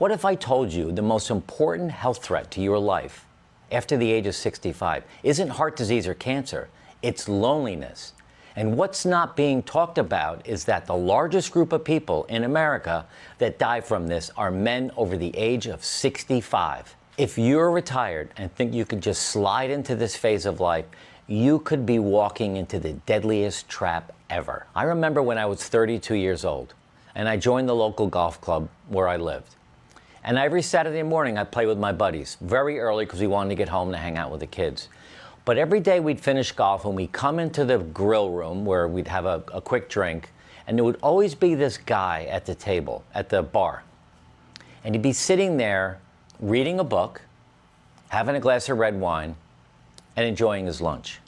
What if I told you the most important health threat to your life after the age of 65 isn't heart disease or cancer, it's loneliness. And what's not being talked about is that the largest group of people in America that die from this are men over the age of 65. If you're retired and think you could just slide into this phase of life, you could be walking into the deadliest trap ever. I remember when I was 32 years old and I joined the local golf club where I lived. And every Saturday morning I'd play with my buddies very early because we wanted to get home to hang out with the kids. But every day we'd finish golf and we'd come into the grill room where we'd have a quick drink, and there would always be this guy at the table, at the bar. And he'd be sitting there reading a book, having a glass of red wine, and enjoying his lunch.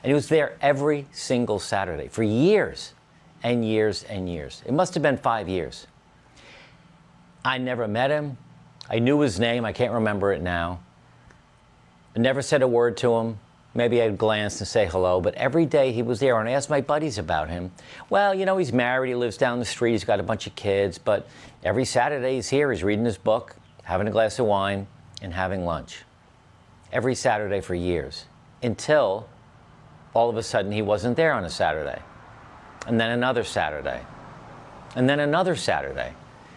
And he was there every single Saturday for years and years and years. It must have been 5 years. I never met him. I knew his name. I can't remember it now. I never said a word to him. Maybe I'd glance and say hello, but every day he was there, and I asked my buddies about him. Well, you know, he's married, he lives down the street, he's got a bunch of kids, but every Saturday he's here, he's reading his book, having a glass of wine, and having lunch. Every Saturday for years, until all of a sudden he wasn't there on a Saturday. And then another Saturday. And then another Saturday.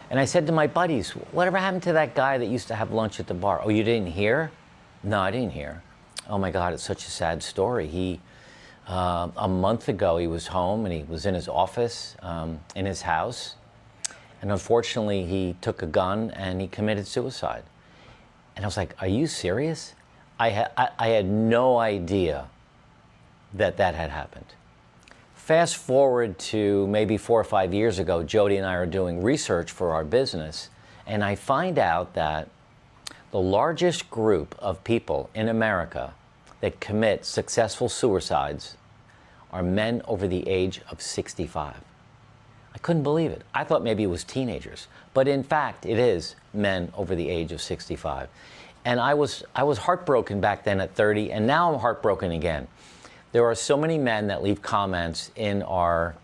And I said to my buddies, whatever happened to that guy that used to have lunch at the bar? Oh, you didn't hear? No, I didn't hear. Oh my God, it's such a sad story. A month ago, he was home and he was in his office, in his house. And unfortunately, he took a gun and he committed suicide. And I was like, are you serious? I had no idea that that had happened. Fast forward to maybe 4 or 5 years ago, Jody and I are doing research for our business, and I find out that the largest group of people in America that commit successful suicides are men over the age of 65. I couldn't believe it. I thought maybe it was teenagers, but in fact, it is men over the age of 65. And I was heartbroken back then at 30, and now I'm heartbroken again. There are so many men that leave comments on our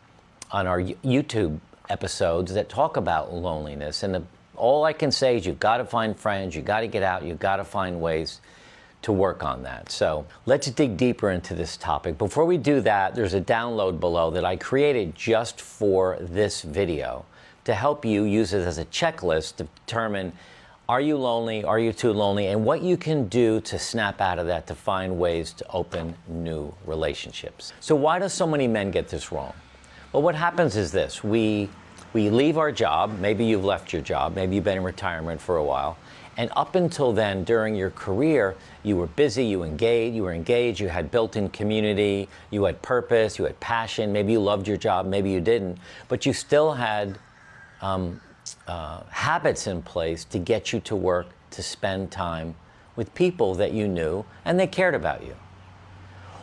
YouTube episodes that talk about loneliness, and all I can say is you've got to find friends, you've got to get out, you've got to find ways to work on that. So let's dig deeper into this topic. Before we do that, there's a download below that I created just for this video to help you use it as a checklist to determine, are you lonely, are you too lonely, and what you can do to snap out of that to find ways to open new relationships. So why do so many men get this wrong? Well, what happens is this. We leave our job, maybe you've left your job, maybe you've been in retirement for a while, and up until then, during your career, you were busy, you were engaged, you had built-in community, you had purpose, you had passion, maybe you loved your job, maybe you didn't, but you still had habits in place to get you to work, to spend time with people that you knew and they cared about you.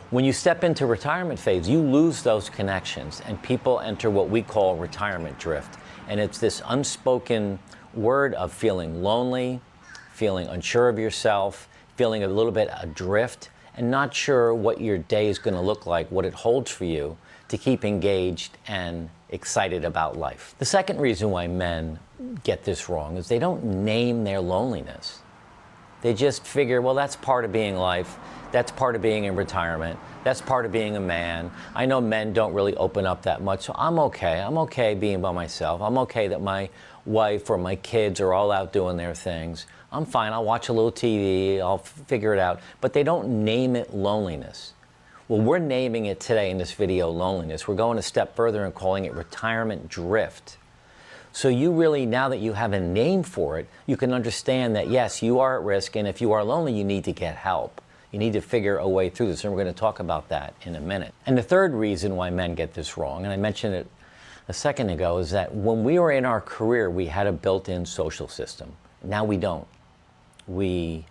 When you step into retirement phase, you lose those connections and people enter what we call retirement drift. And it's this unspoken word of feeling lonely, feeling unsure of yourself, feeling a little bit adrift, and not sure what your day is going to look like, what it holds for you to keep engaged and excited about life. The second reason why men get this wrong is they don't name their loneliness. They just figure, well, that's part of being life. That's part of being in retirement. That's part of being a man. I know men don't really open up that much, so I'm okay. I'm okay being by myself. I'm okay that my wife or my kids are all out doing their things. I'm fine. I'll watch a little TV. I'll figure it out. But they don't name it loneliness. Well, we're naming it today in this video loneliness. We're going a step further and calling it retirement drift. So you really, now that you have a name for it, you can understand that, yes, you are at risk, and if you are lonely, you need to get help. You need to figure a way through this, and we're going to talk about that in a minute. And the third reason why men get this wrong, and I mentioned it a second ago, is that when we were in our career, we had a built-in social system. Now we don't. We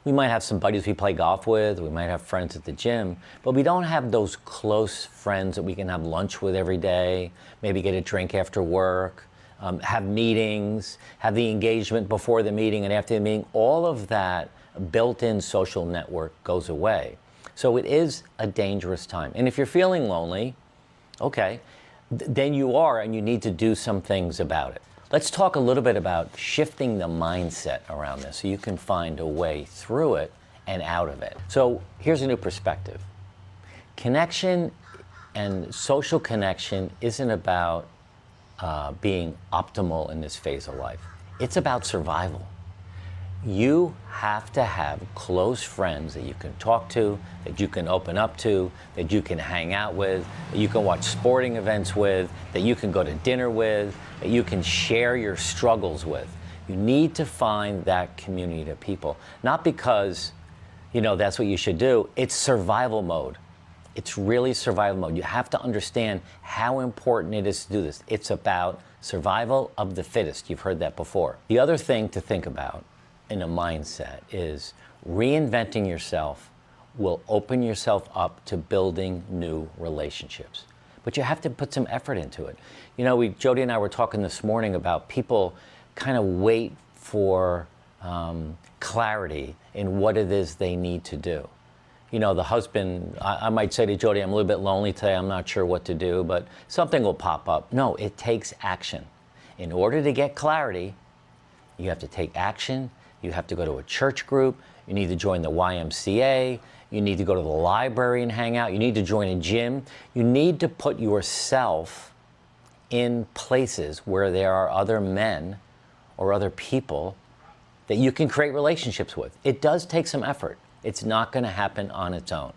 might have some buddies we play golf with, we might have friends at the gym, but we don't have those close friends that we can have lunch with every day, maybe get a drink after work, have meetings, have the engagement before the meeting and after the meeting. All of that built-in social network goes away. So it is a dangerous time. And if you're feeling lonely, okay, then you are, and you need to do some things about it. Let's talk a little bit about shifting the mindset around this so you can find a way through it and out of it. So here's a new perspective. Connection and social connection isn't about being optimal in this phase of life. It's about survival. You have to have close friends that you can talk to, that you can open up to, that you can hang out with, that you can watch sporting events with, that you can go to dinner with, that you can share your struggles with. You need to find that community of people. Not because, that's what you should do. It's survival mode. It's really survival mode. You have to understand how important it is to do this. It's about survival of the fittest. You've heard that before. The other thing to think about in a mindset is reinventing yourself will open yourself up to building new relationships. But you have to put some effort into it. Jody and I were talking this morning about people kind of wait for clarity in what it is they need to do. The husband, I might say to Jody, I'm a little bit lonely today, I'm not sure what to do, but something will pop up. No, it takes action. In order to get clarity, you have to take action. You have to go to a church group. You need to join the YMCA. You need to go to the library and hang out. You need to join a gym. You need to put yourself in places where there are other men or other people that you can create relationships with. It does take some effort. It's not going to happen on its own.